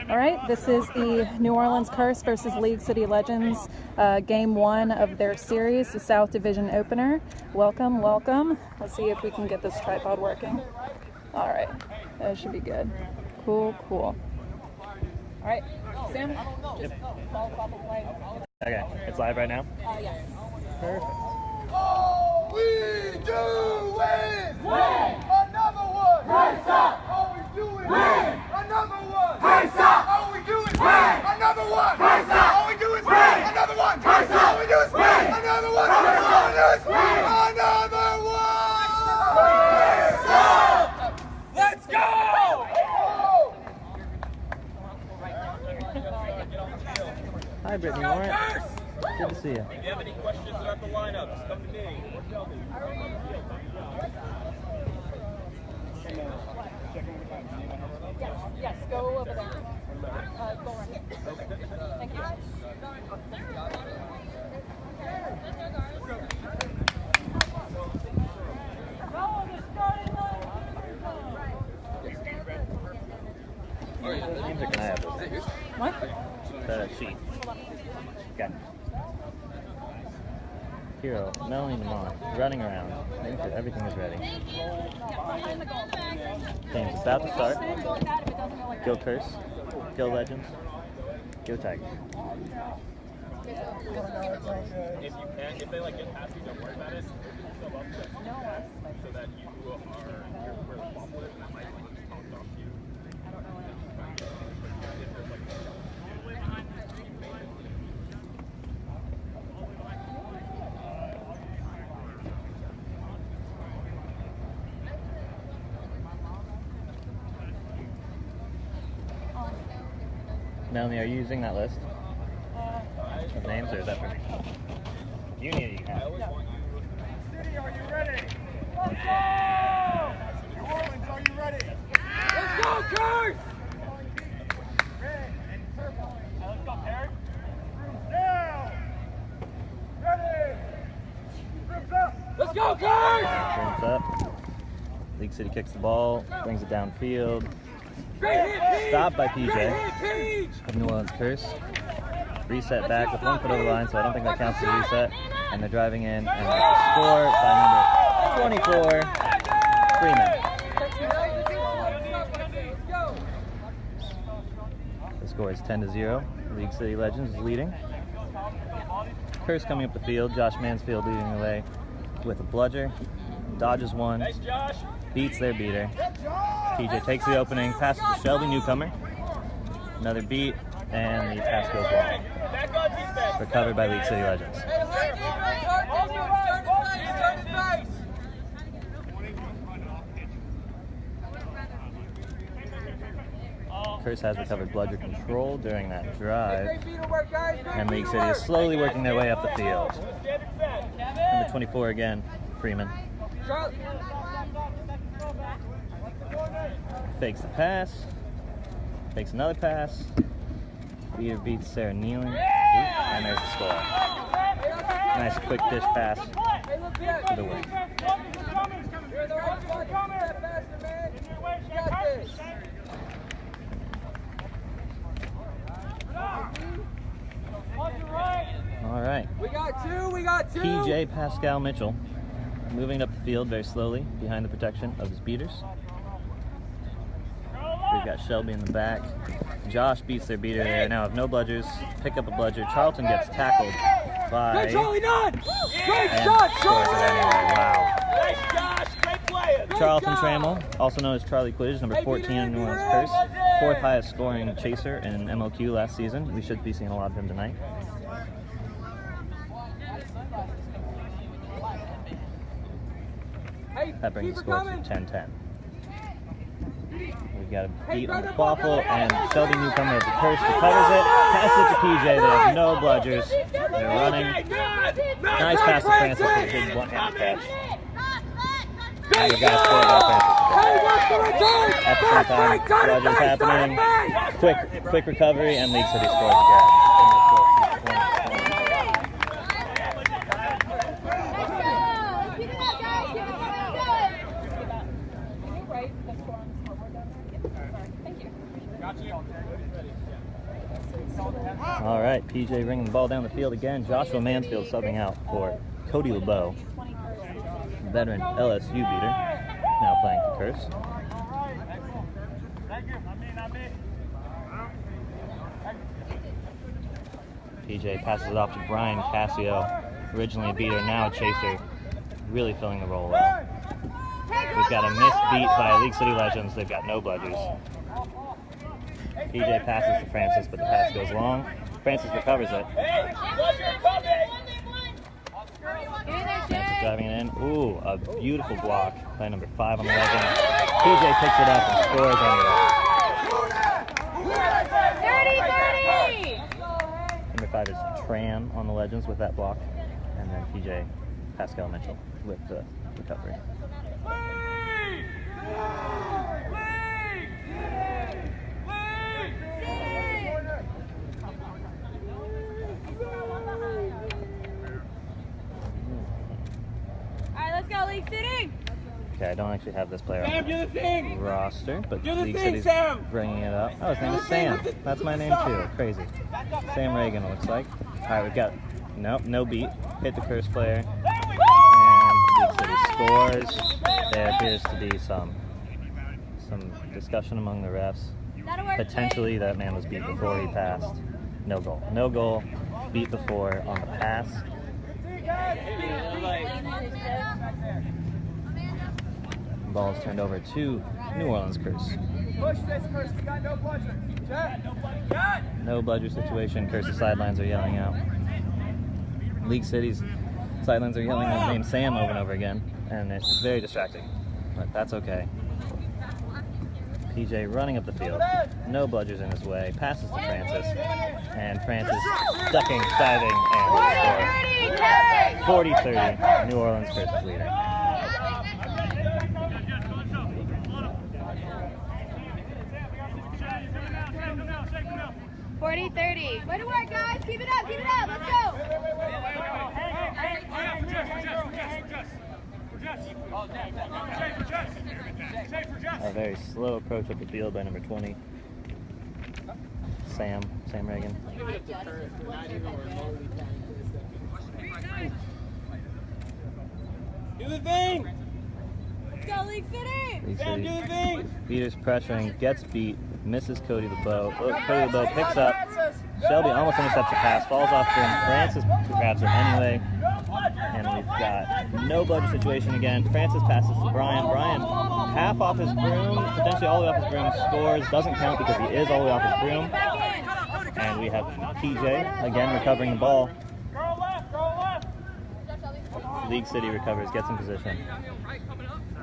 All right, this is the New Orleans Curse versus League City Legends, game one of their series, the South Division opener. Welcome, welcome. Let's see if we can get this tripod working. All right, that should be good. Cool, cool. All right, Sam, just follow the play. Okay, it's live right now? Yes. Perfect. All we do is win! Another one! Race up! All we do is win! Another one! Race up! All we do is win! Another one! Race up! All we do is win! Another one! Race up! All we do is win! Another one! All we do is win! Another one! Race up! Let's go! Hi, Brittany Lawrence. Good to see you. If you have any questions about the lineup, just come to me or tell me. Yes, go over there. Go right here. Thank you. Seems like I have this. What? The sheet. Okay. Hero, Melanie Lamont, running around, making sure everything is ready. Game's about to start. Go Curse, go Legends, go Tigers. If they get past you, don't worry about it. So that you are where the bubble is, and that might bounce off you. Melanie, are you using that list of names, or is that for me? You need it, you can have it. City, are you ready? Let's go! New Orleans, are you ready? Let's go, Kurt! Red and purple. Let's go, Perry. Groups down. Ready. Groups up. Let's go, Kurt! Brings up. League City kicks the ball, brings it downfield. Stopped by PJ of New Orleans Curse. Reset back with 1 foot over the line, so I don't think that counts as a reset. And they're driving in, and it's a score by number 24, Freeman. The score is 10-0. League City Legends is leading. Curse coming up the field. Josh Mansfield leading the way with a bludger. Dodges one. Beats their beater. PJ takes the opening, passes to Shelby Newcomer. Another beat, and the pass goes long. Recovered by League City Legends. Curse has recovered bludger control during that drive. And League City is slowly working their way up the field. Number 24 again, Freeman. Fakes the pass, fakes another pass, beater beats Sarah Nealon, and there's the score. Nice quick dish pass to the wing. All right. We got two. PJ Pascal Mitchell moving up the field very slowly behind the protection of his beaters. We've got Shelby in the back. Josh beats their beater there. Now have no bludgers. Pick up a bludger. Charlton gets tackled by... Charlie Nunn! Great and shot, scores it Charlie! anyway. Wow. Nice, Josh. Great play. Charlton Trammell, also known as Charlie Quidditch, number 14 in New Orleans Curse. 4th highest scoring chaser in MLQ last season. We should be seeing a lot of him tonight. That brings the score to 10-10. We've got a beat on the quaffle, and Shelby Newcomer of the Curse recovers it. Passes it to PJ. They have no bludgers. They're running. Nice pass to Francis with a big one-hand catch. And we got a score by Francis. At the same time, bludgers happening. Quick recovery, and League City scores again. All right, PJ bringing the ball down the field again. Joshua Mansfield subbing out for Cody LeBeau, veteran LSU beater, now playing for Curse. PJ passes it off to Brian Cassio, originally a beater, now a chaser, really filling the role well. We've got a missed beat by League City Legends. They've got no bludgers. PJ passes to Francis, but the pass goes long. Francis recovers it. Francis driving it in. Ooh, a beautiful block by number 5 on the Legends. PJ picks it up and scores anyway. 30-30! Number 5 is Tran on the Legends with that block. And then PJ Pascal Mitchell with the recovery. Alright, let's go, League City! Okay, I don't actually have this player Sam, on do the thing! the roster, but Do the League thing, City's Sam! bringing it up. Oh, his name is Sam. That's my name too. Crazy. Sam Reagan, it looks like. All right, we've got no beat. Hit the Curse player, and League City scores. There appears to be some discussion among the refs. Potentially, that man was beat before he passed. No goal. No goal. Beat before on the pass. Ball is turned over to New Orleans Curse. Push this, Curse. We got no bludger. Check. Cut. No bludger situation. Curse's sidelines are yelling out. League City's sidelines are yelling out the name Sam over and over again, and it's very distracting, but that's okay. PJ running up the field. No bludgers in his way. Passes to Francis, and Francis ducking, diving, and scores. 40-30. New Orleans Curse is leading. 40-30. Way to work, guys. Keep it up. Keep it up. Let's go. A very slow approach up the field by number 20. Sam Reagan. Do the thing! Let's go, League City. League Sam, do City. the thing! Beaters pressuring, gets beat, misses Cody LeBeau. Cody LeBeau picks up. Shelby almost intercepts the pass, falls off to him. Francis grabs it anyway. And we've got no bludger situation again. Francis passes to Brian. Brian, half off his broom, potentially all the way off his broom, scores. Doesn't count because he is all the way off his broom. And we have PJ again recovering the ball. League City recovers, gets in position.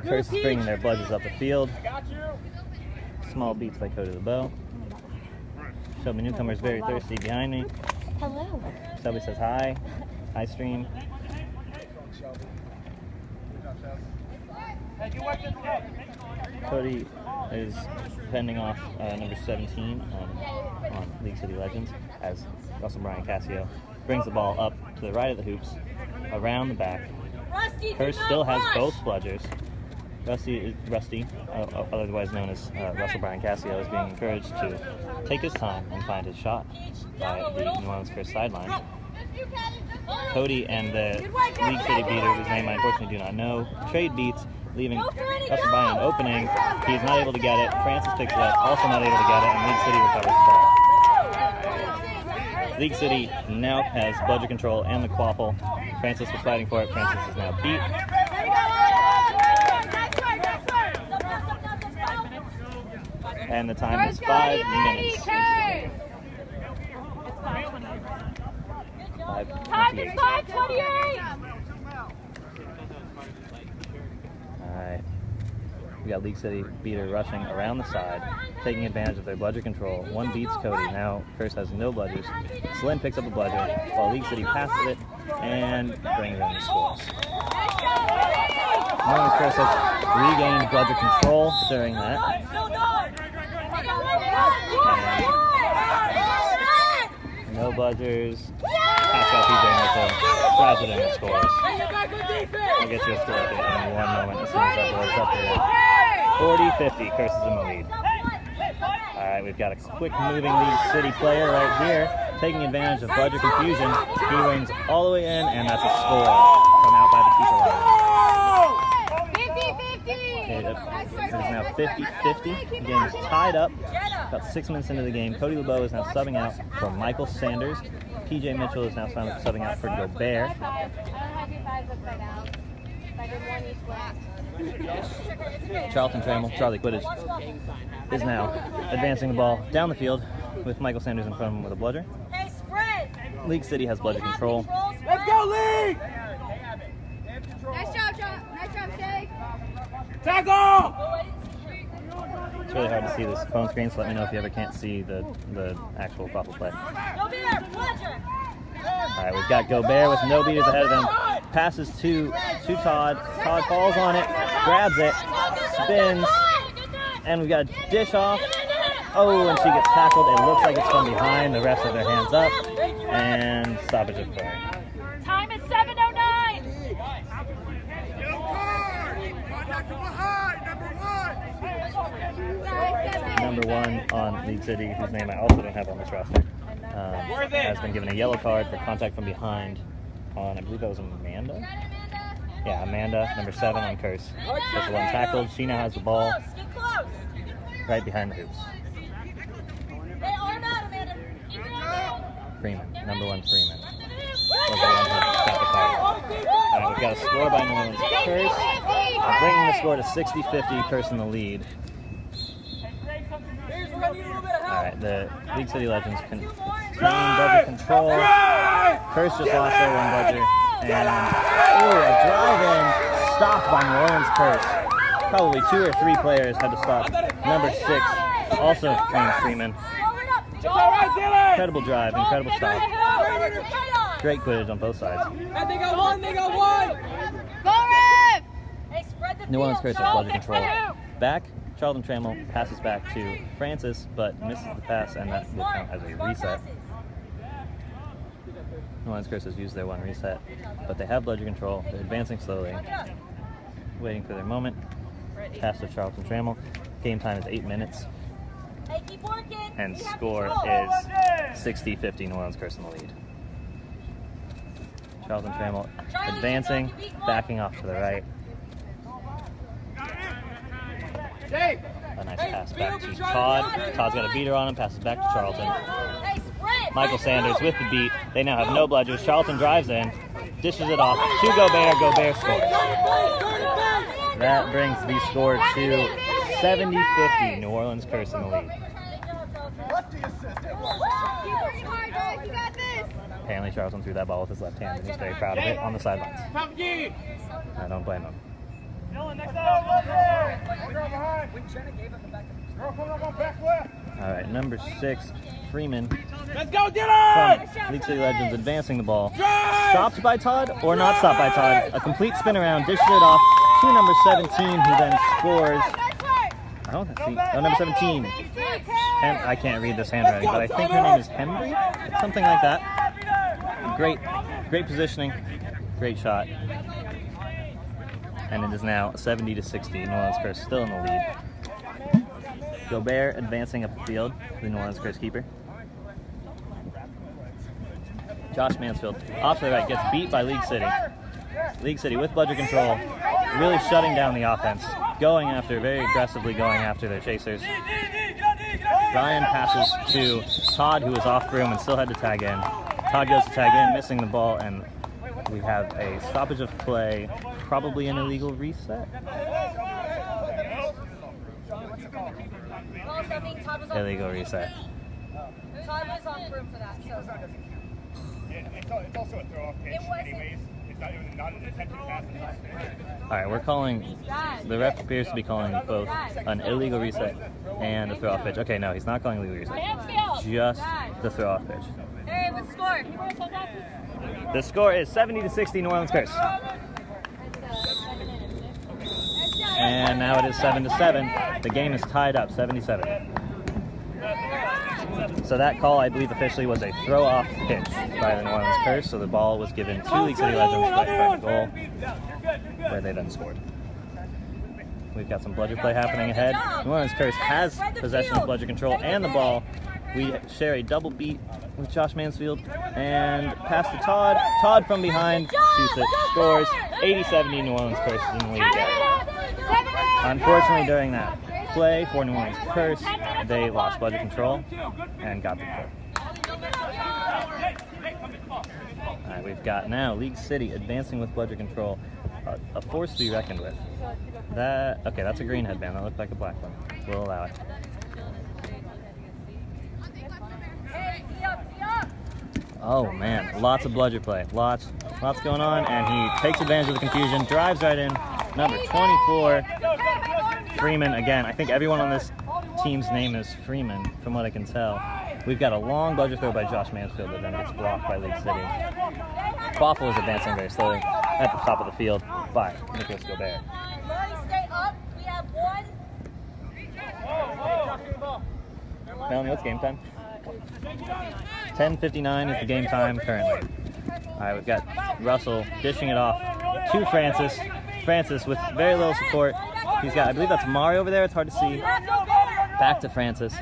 Curse is bringing their bludgers up the field. Small beats by Cody LeBeau. Shelby Newcomer is very thirsty behind me. Hello. Shelby says hi. Hi, stream. Cody is fending off number 17 on League City Legends as Russell Brian Cassio brings the ball up to the right of the hoops, around the back. Curse still has both bludgers. Rusty, otherwise known as Russell Brian Cassio, is being encouraged to take his time and find his shot by the New Orleans Curse sideline. Cody and the League City beater, whose name I unfortunately do not know, trade beats, leaving Russell Brian an opening. He's not able to get it. Francis picks it up, also not able to get it, and League City recovers the ball. League City now has bludger control and the quaffle. Francis was fighting for it. Francis is now beat. And the time is 5 minutes. 5:28. Alright. We got League City beater rushing around the side, taking advantage of their bludger control. One beats Cody. Now Curse has no bludgers. Slim picks up a bludger while League City passes it and brings in the scores. New Orleans Curse has regained bludger control during that. And no bludgers. Pascal PJ Mitchell drives it in and scores. I'll get you a score update in 1 moment as soon as that board's up here. 40-50, Curse is in the lead. All right, we've got a quick moving League City player right here, taking advantage of bludger confusion. He rings all the way in, and that's a score from out by the keeper line. 50-50. It is now 50-50. The game is tied up. About 6 minutes into the game, Cody LeBeau is now subbing out for Michael Sanders. PJ Mitchell is now subbing out for Gobert. I don't have your 5 books right now. If I did one each way. Charlton Trammell, Charlie Quidditch, is now advancing the ball down the field with Michael Sanders in front of him with a bludger. Hey, spread. League City has bludger control. Let's go, League! Nice job, Shay. Tackle! It's really hard to see this phone screen, so let me know if you ever can't see the actual proper play. Go be there, bludger. All right, we've got Gobert with no beaters ahead of him. Passes to Todd. Todd falls on it, grabs it, spins, and we've got a dish off. Oh, and she gets tackled. It looks like it's from behind. The refs have their hands up, and stoppage of play. Time is 7:09. Number 1 on League City, whose name I also don't have on this roster, has been given a yellow card for contact from behind on, I believe that was Amanda? Yeah, Amanda, number 7 on Curse. That's the one tackled. She now has the ball Get close. right behind the hoops. Hey, arm out, Amanda. Keep your arm out. Freeman, number 1 Freeman. Was the Let's one who got the card. All right, we've got a score by New Orleans Curse, bringing the score to 60-50, Curse in the lead. All right, the League City Legends contain bludger control. Curse just lost their one bludger. And, a drive-in stopped by New Orleans Curse. Probably 2 or 3 players had to stop. Number 6, also named Freeman. Incredible drive, incredible stop. Great Quidditch on both sides. They got one! Go, Rev! Hey, spread the New Orleans field. Curse has bludger control. Back, Charlton Trammell passes back to Francis, but misses the pass, and that will count as a reset. New Orleans Curse has used their 1 reset, but they have bludger control. They're advancing slowly, waiting for their moment. Pass to Charlton Trammell. Game time is 8 minutes, Hey, keep working. and You have score control. is 60-50. New Orleans Curse in the lead. Charlton Trammell advancing, backing off to the right. A nice pass back to Todd. Todd's got a beater on him, passes back to Charlton. Hey, spread. Michael Sanders with the beat. They now have no bludgers. Charlton drives in, dishes it off to Gobert. Gobert scores. That brings the score to 70-50. New Orleans Curse in the lead. Lefty assist. Keep working hard, guys. You got this. Apparently Charlton threw that ball with his left hand, and he's very proud of it on the sidelines. I don't blame him. All right, number 6, Freeman Let's go, Dylan! from League City Legends advancing the ball. Stopped by Todd, or not stopped by Todd. A complete spin around, dishes it off to number 17, who then scores. I don't see. Oh, number 17. I can't read this handwriting, but I think her name is Henry, something like that. Great positioning, great shot. And it is now 70-60. New Orleans Curse still in the lead. Gobert advancing up the field, the New Orleans Curse keeper. Josh Mansfield off to the right, gets beat by League City. League City with bludger control, really shutting down the offense, very aggressively going after their chasers. Ryan passes to Todd, who was off broom and still had to tag in. Todd goes to tag in, missing the ball, and we have a stoppage of play, probably an illegal reset. Illegal reset. Todd was on room for that, so. It's also a throw-off pitch anyways. It's not an attempted pass. All right, we're calling, the ref appears to be calling both an illegal reset and a throw-off pitch. Okay, no, he's not calling illegal reset. Just the throw-off pitch. Hey, what's the score? The score is 70-60, New Orleans Curse. And now it is 7-7. The game is tied up, 77. So that call, I believe, officially was a throw-off pitch by the New Orleans Curse. So the ball was given to League City Legends right in front of the goal, where they then scored. We've got some bludger play happening ahead. New Orleans Curse has possession of bludger control and the ball. We share a double beat with Josh Mansfield and pass to Todd. Todd from behind shoots it, scores. 80-70, New Orleans Curse is in the lead again. Unfortunately, during that play for New Orleans Curse, they lost bludger control and got the kill. Alright, we've got now League City advancing with bludger control. A force to be reckoned with. Okay, that's a green headband. That looked like a black one. We'll allow it. Oh man, lots of bludger play. Lots going on, and he takes advantage of the confusion, drives right in. Number 24, Freeman. Again, I think everyone on this team's name is Freeman, from what I can tell. We've got a long bludger throw by Josh Mansfield that then gets blocked by League City. Quaffle is advancing very slowly at the top of the field by Nicholas Gobert. Stay up. We have one. Melanie, what's game time? 10:59 is the game time currently. All right, we've got Russell dishing it off to Francis. Francis with very little support. He's got, I believe that's Mari over there. It's hard to see. Back to Francis.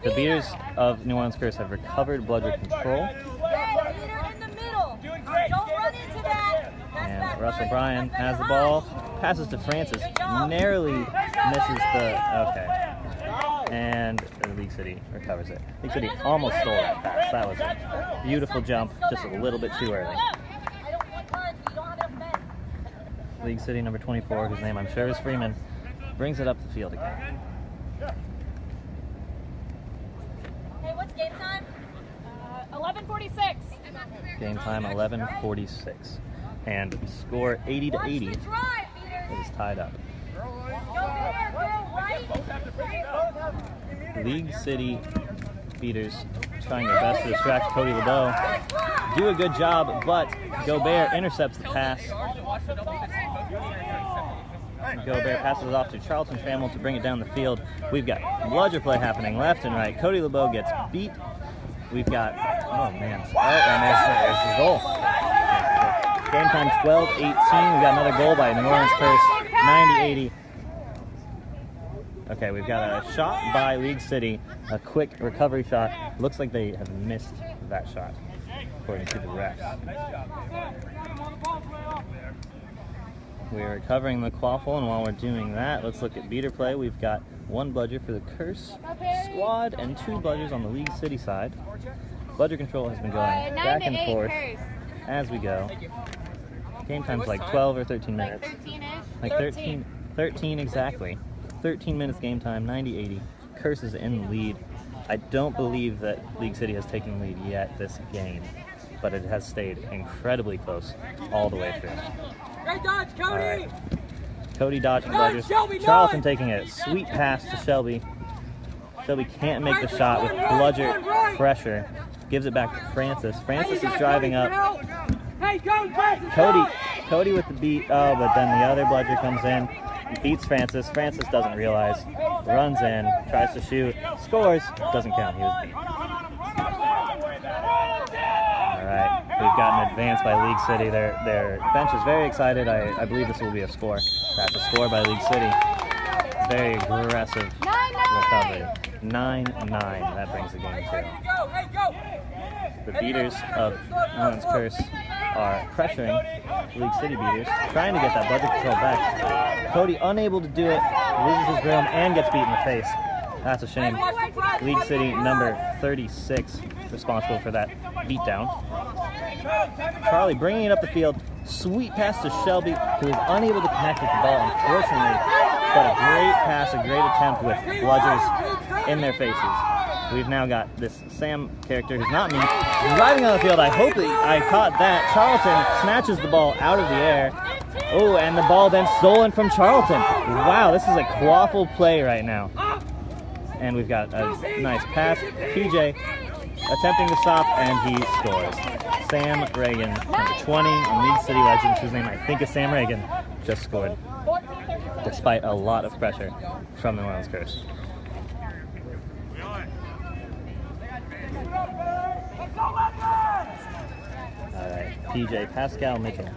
The beaters of New Orleans Curse have recovered bludger control. And Russell Bryan has the ball, passes to Francis, narrowly misses the, okay. And League City recovers it. League City almost stole that pass. That was a beautiful jump, just a little bit too early. League City number 24, whose name I'm sure is Freeman, brings it up the field again. Hey, what's game time? 11:46. Game time 11:46. And the score 80-80 is tied up. League City beaters trying their best to distract Cody LeBeau. Do a good job, but Gobert intercepts the pass. Gobert passes it off to Charlton Trammell to bring it down the field. We've got bludger play happening left and right. Cody LeBeau gets beat. We've got, oh man, oh, and there's the goal. Game time 12-18. We've got another goal by New Orleans Curse, 90-80. Okay, we've got a shot by League City, a quick recovery shot. Looks like they have missed that shot, according to the refs. We're recovering the quaffle, and while we're doing that, let's look at beater play. We've got one bludger for the Curse squad and two bludgers on the League City side. Bludger control has been going back and forth as we go. Game time's like 12 or 13 minutes. Like 13 exactly. 13 minutes game time, 90-80. Curse is in the lead. I don't believe that League City has taken the lead yet this game, but it has stayed incredibly close all the way through. Great dodge, Cody! All right. Cody dodging bludgers. Charlton taking a sweet pass to Shelby. Shelby can't make the shot with bludger pressure. Gives it back to Francis. Francis is driving up. Cody with the beat. Oh, but then the other bludger comes in. Beats Francis. Francis doesn't realize. Runs in. Tries to shoot. Scores. Doesn't count. He was beat. Alright. We've got an advance by League City. Their bench is very excited. I believe this will be a score. That's a score by League City. Very aggressive recovery. 9-9. That brings the game to. The beaters of New Orleans Curse are pressuring League City beaters, trying to get that bludger control back. Cody unable to do it, loses his room, and gets beat in the face. That's a shame. League City number 36 responsible for that beatdown. Charlie bringing it up the field. Sweet pass to Shelby, who is unable to connect with the ball, unfortunately. But a great pass, a great attempt with bludgers in their faces. We've now got this Sam character who's not me, driving on the field. I hope that I caught that. Charlton snatches the ball out of the air. Oh, and the ball then stolen from Charlton. Wow, this is a quaffle play right now. And we've got a nice pass. PJ attempting to stop, and he scores. Sam Reagan, number 20 in League City Legends, whose name I think is Sam Reagan, just scored, despite a lot of pressure from the New Orleans Curse. Alright, PJ Pascal Mitchell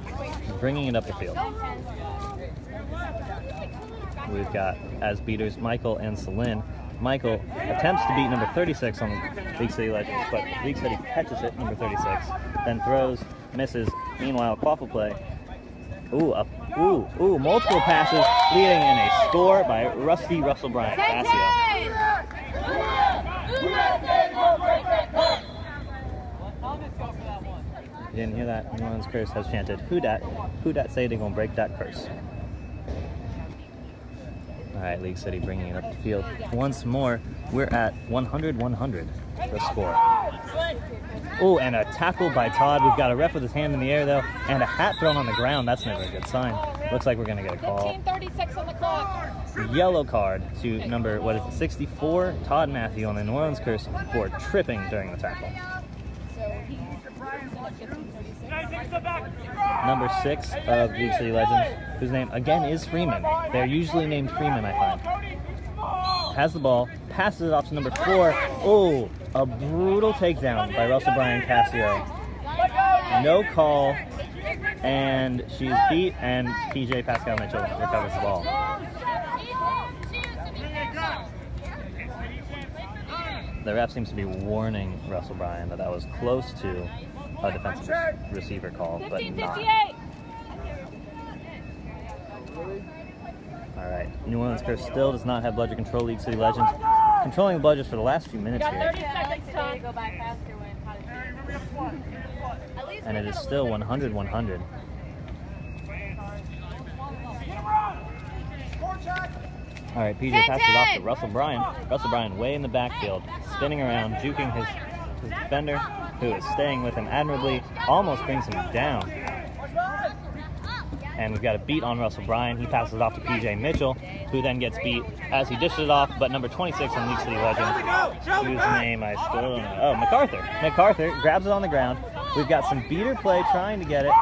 bringing it up the field. we've got as beaters Michael and Celine. Michael attempts to beat number 36 on League City Legends, but League City catches it, number 36, then throws, misses. Meanwhile, quaffle play. Multiple passes, leading in a score by Rusty Russell Bryant. Casio. You didn't hear that? New Orleans Curse has chanted, "Who dat say they gonna break that curse?" All right, League City bringing it up the field once more. We're at 100-100, the score. Oh, and a tackle by Todd. We've got a ref with his hand in the air, though, and a hat thrown on the ground. That's never a good sign. Looks like we're going to get a call. 15:36 on the clock. Yellow card to number, 64, Todd Matthew on the New Orleans Curse for tripping during the tackle. Number 6 of League City Legends, whose name, again, is Freeman. They're usually named Freeman, I find. Has the ball, passes it off to number 4. Oh, a brutal takedown by Russell Bryan Casio. No call, and she's beat, and PJ Pascal Mitchell recovers the ball. The ref seems to be warning Russell Bryan that was close to a defensive receiver call, but not. All right, New Orleans Curse still does not have bludger control. League City Legends controlling the bludgers for the last few minutes here. 30 seconds to go by faster when And it is still 100-100. All right, PJ passes it off to Russell Bryan. Russell Bryan way in the backfield, spinning around, juking his defender, who is staying with him admirably, almost brings him down. And we've got a beat on Russell Bryan. He passes it off to PJ Mitchell, who then gets beat as he dishes it off, but number 26 on League City Legends, whose name I still don't know. Oh, MacArthur. MacArthur grabs it on the ground. We've got some beater play trying to get it.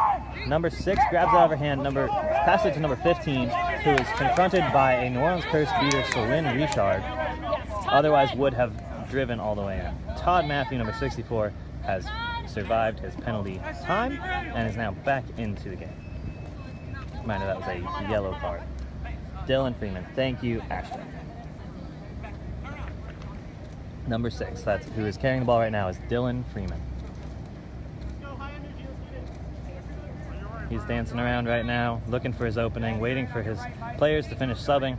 Number 6 grabs it out of her hand. Passes it to number 15, who is confronted by a New Orleans Curse beater, Celine Richard. Otherwise would have driven all the way in. Todd Matthew, number 64, has survived his penalty time and is now back into the game. Reminder, that was a yellow card. Dylan Freeman. Thank you, Ashton. Number 6, that's who is carrying the ball right now, is Dylan Freeman. He's dancing around right now, looking for his opening, waiting for his players to finish subbing.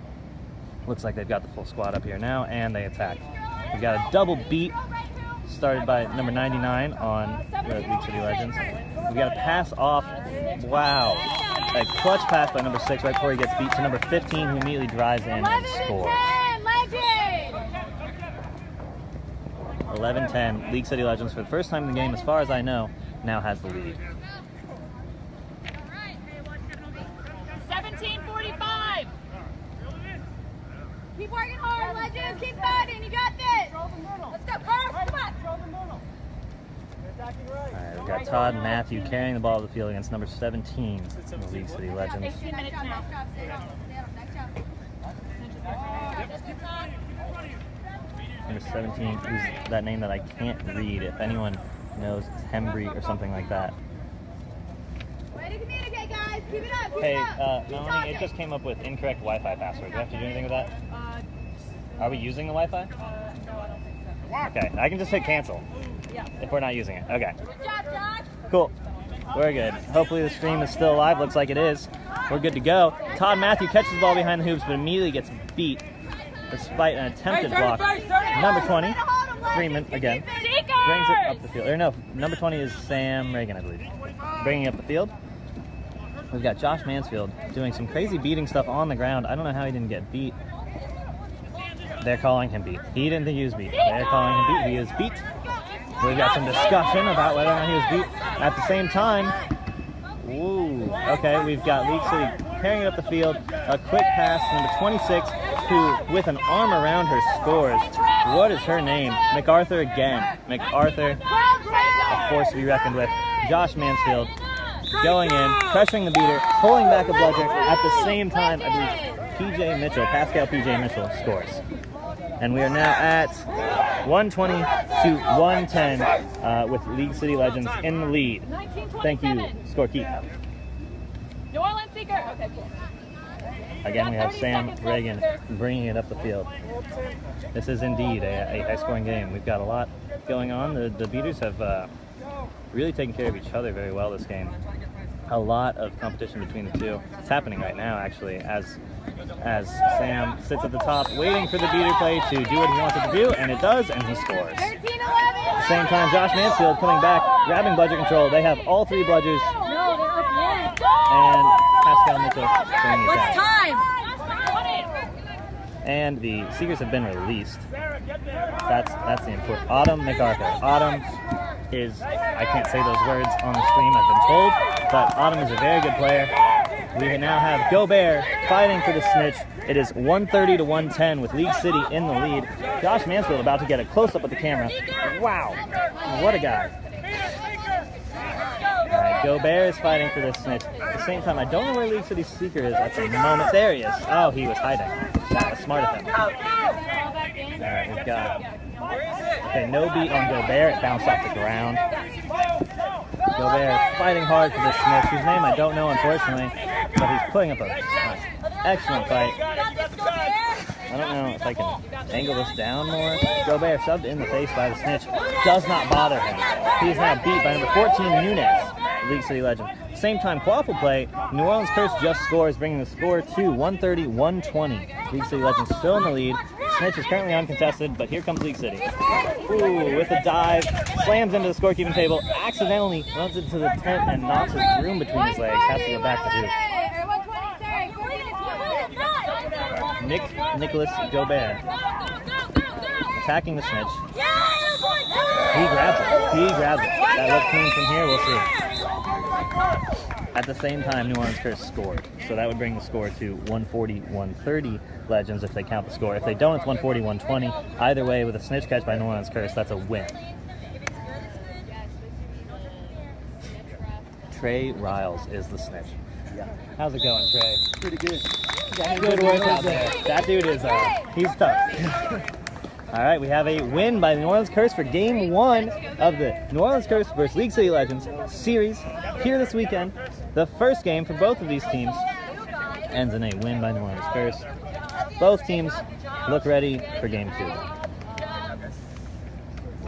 Looks like they've got the full squad up here now, and they attack. We've got a double beat started by number 99 on League City Legends. We've got a pass off. Wow. A clutch pass by number 6 right before he gets beat to number 15, who immediately drives in and scores. 11-10. League City Legends, for the first time in the game, as far as I know, now has the lead. 17:45. Keep working hard, Legends. Keep fighting. You got this. Let's go, Carl. Come on. Alright, we've got Todd Matthew carrying the ball to the field against number 17 in the League City Legends. 15 minutes now. Number 17, who's that name that I can't read. If anyone knows, it's Hembry or something like that. Way to communicate, guys. Keep it up. Keep Hey, it up. Melanie, it just came up with incorrect Wi-Fi password. Do I have to do anything with that? Are we using the Wi-Fi? No, I don't think so. Okay, I can just hit cancel. Yeah. If we're not using it. Okay. Good job, Josh. Cool. We're good. Hopefully the stream is still alive. Looks like it is. We're good to go. Todd Matthew catches the ball behind the hoops, but immediately gets beat despite an attempted block. Number 20, Freeman, again, brings it up the field. Or no, number 20 is Sam Reagan, I believe. Bringing up the field. We've got Josh Mansfield doing some crazy beating stuff on the ground. I don't know how he didn't get beat. They're calling him beat. He didn't think he was beat. They're calling him beat. He is beat. We've got some discussion about whether or not he was beat. At the same time, ooh, okay, we've got League City carrying it up the field. A quick pass, number 26, who, with an arm around her, scores. What is her name? MacArthur again. MacArthur, a force to be reckoned with. Josh Mansfield going in, pressuring the beater, pulling back a bludger. At the same time, I believe PJ Mitchell, Pascal PJ Mitchell, scores. And we are now at 120 to 110 with League City Legends in the lead. 19:27. Thank you, Scorekeep. New Orleans Seeker. Okay, cool. Again, we have Sam Reagan bringing it up the field. This is indeed a high-scoring game. We've got a lot going on. The beaters have really taken care of each other very well this game. A lot of competition between the two. It's happening right now, actually, as Sam sits at the top, waiting for the beater play to do what he wants it to do, and it does, and he scores. 13-11. At the same time, Josh Mansfield coming back, grabbing bludger control. They have all 3 bludgers, and Pascal Mitchell bringing it back. And the Seekers have been released. That's the important. Autumn MacArthur. Autumn is, I can't say those words on the stream, I've been told, but Autumn is a very good player. We now have Gobert fighting for the snitch. It is 130 to 110 with League City in the lead. Josh Mansfield about to get a close-up with the camera. Wow, what a guy. All right, Gobert is fighting for the snitch. At the same time, I don't know where League City Seeker is at the moment. There he is. Oh, he was hiding. That was smart of him. All right, we've got... Okay, no beat on Gobert. It bounced off the ground. Gobert fighting hard for this snitch, whose name I don't know, unfortunately, but he's putting up an excellent fight. I don't know if I can angle this down more. Gobert subbed in the face by the snitch. Does not bother him. He is now beat by number 14, Nunez, League City Legend. Same time, quaffle play, New Orleans Curse just scores, bringing the score to 130-120. League City Legend still in the lead. Snitch is currently uncontested, but here comes League City. Ooh, with a dive, slams into the scorekeeping table, accidentally runs into the tent and knocks his broom between his legs, has to go back to hoop. Nicholas Gobert attacking the snitch. He grabs it. That looks clean from here, we'll see. At the same time, New Orleans Curse scored. So that would bring the score to 140-130 Legends if they count the score. If they don't, it's 140-120. Either way, with a snitch catch by New Orleans Curse, that's a win. Trey Riles is the snitch. Yeah. How's it going, Trey? Pretty good. Good work out there. That dude is, he's tough. All right, we have a win by the New Orleans Curse for Game 1 of the New Orleans Curse vs. League City Legends series here this weekend. The first game for both of these teams ends in a win by New Orleans Curse. Both teams look ready for Game 2.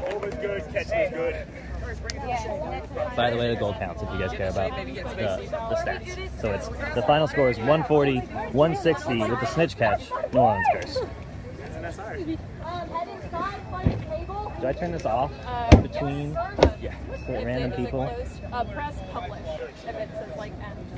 Always good, catch was good. By the way, the goal counts if you guys care about the stats. So it's the final score is 140-160 with the snitch catch, New Orleans Curse. Do I turn this off between random people? Press publish if it says like end.